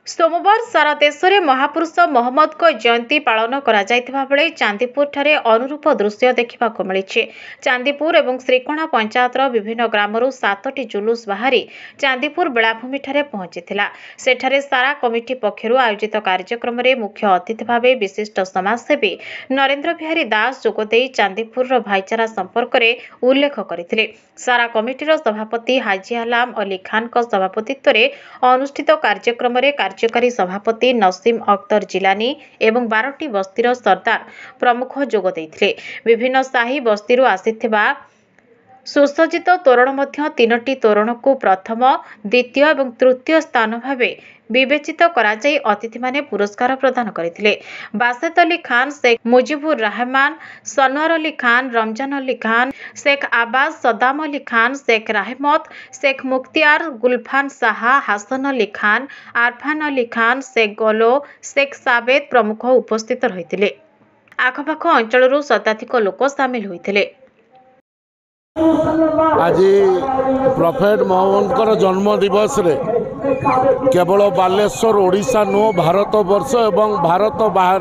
सोमवार सारा देश में महापुरुष मोहम्मद को जयंती पालन करा बेले चांदीपुर ठारे अनुरूप दृश्य देखा मिली। चांदीपुर और श्रीकोणा पंचायतर विभिन्न ग्रामरू 7टी जुलूस बाहरी चांदीपुर बेलाभूमि ठारे पहुंचीला। सेठारे सारा कमिटी पक्षरु आयोजित कार्यक्रम में मुख्य अतिथि भाव विशिष्ट समाजसेवी नरेंद्र बिहारी दास जोगदे चांदीपुर भाईचारा संपर्क में उल्लेख करते। सारा कमिटीर सभापति हाजी आलाम अली खान सभापतित्व में अनुष्ठित कार्यक्रम में कार्यकारी सभापति नसीम अख्तर जिलानी एवं 12टी बस्तीर सरदार प्रमुख जोग देइथिले। विभिन्न साही बस्तीरू आसीथिबा सुसज्जित तोरण मध्य 3टी तोरण को प्रथम द्वितीय और तृतीय स्थान भावे विवेचित कराई अतिथि माने पुरस्कार प्रदान करथिले। बासेत अली खान, शेख मुजिबुर रहमान, सनवर अली खान, रमजान अली खान, शेख आबास, सदाम अली खान, शेख रहमत, शेख मुख्तियार, गुलफान साहा, हासन अली खान, आरफान अली खान, शेख गोलो, शेख साबेद प्रमुख उपस्थित रहिथिले। आखपाख अंचलरू शताधिक लोक सामिल होइथिले। आज प्रफेट मोहम्मद जन्म दिवस रे केवल बालेश्वर ओडिशा नुह भारत वर्ष एवं भारत बाहर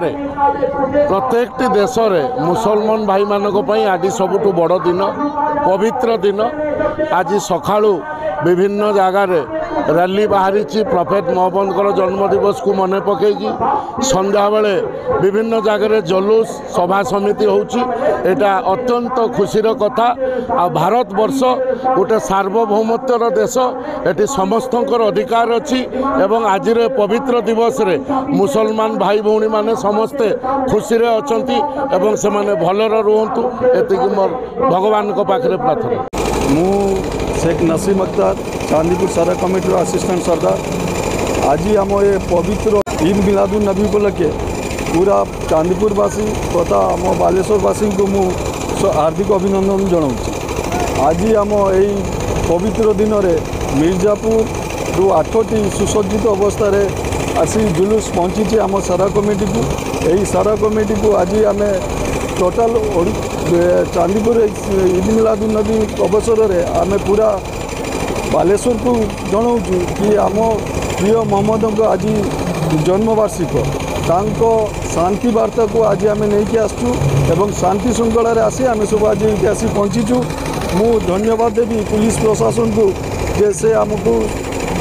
प्रत्येक देश में मुसलमान भाई मानक आज सबुठु बड़ दिन पवित्र दिन। आज सकाळु विभिन्न जगार रैली बाहरी प्रफेट मोहम्मद जन्म दिवस को मन पकई संध्या बेले विभिन्न जगार जलूस सभा समिति होटा अत्यंत खुशीर कथा। आ भारत वर्ष गोटे सार्वभौमत्वर देश एटी समस्त अधिकार अच्छी एवं आज पवित्र दिवस रे मुसलमान भाई भौणी माने समस्ते खुशी रे अछंती एवं से माने भलर रुहंतु एतिकी मोर भगवान को पाखरे प्रार्थना। मु शेख नसीम अख्तर चांदीपुर सारा कमिटी असिस्टेंट सरदार। आज आम ये पवित्र ईद मिलादुन नबी उपलक्षे पूरा चांदीपुरवासी तथा आम बालेश्वरवासी को मु हार्दिक अभिनंदन जनाऊँ। आज आम यही पवित्र दिन में मिर्जापुर 8टी सुसज्जित अवस्था आसी जुलूस पहुँची आम सारा कमिटी को। यही सारा कमिटी को आज आम टोटाल चांदीपुर ईद मिलादुन नबी अवसर में आम पूरा बालेश्वर को जनाऊँ कि आम प्रिय मोहम्मद को आज जन्मवार्षिक शांति वार्ता को आज आम नहीं आसचु एवं शांति श्रृंखला आसी आम सब आज आसी पहुँचीचु। मु धन्यवाद देवी पुलिस प्रशासन को जैसे आमको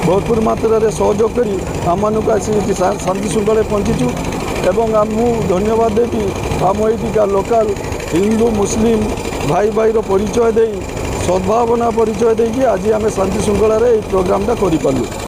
भरपूर मात्रा सहयोग करी आम आसी शांति श्रृंखला पहुँचीचु एवं आमु धन्यवाद देवी आम ये लोकल हिंदू मुस्लिम भाई भाई परिचय दे सद्भावना परिचय देकी आज आम शांति श्रृंखला प्रोग्रामटा करूँ।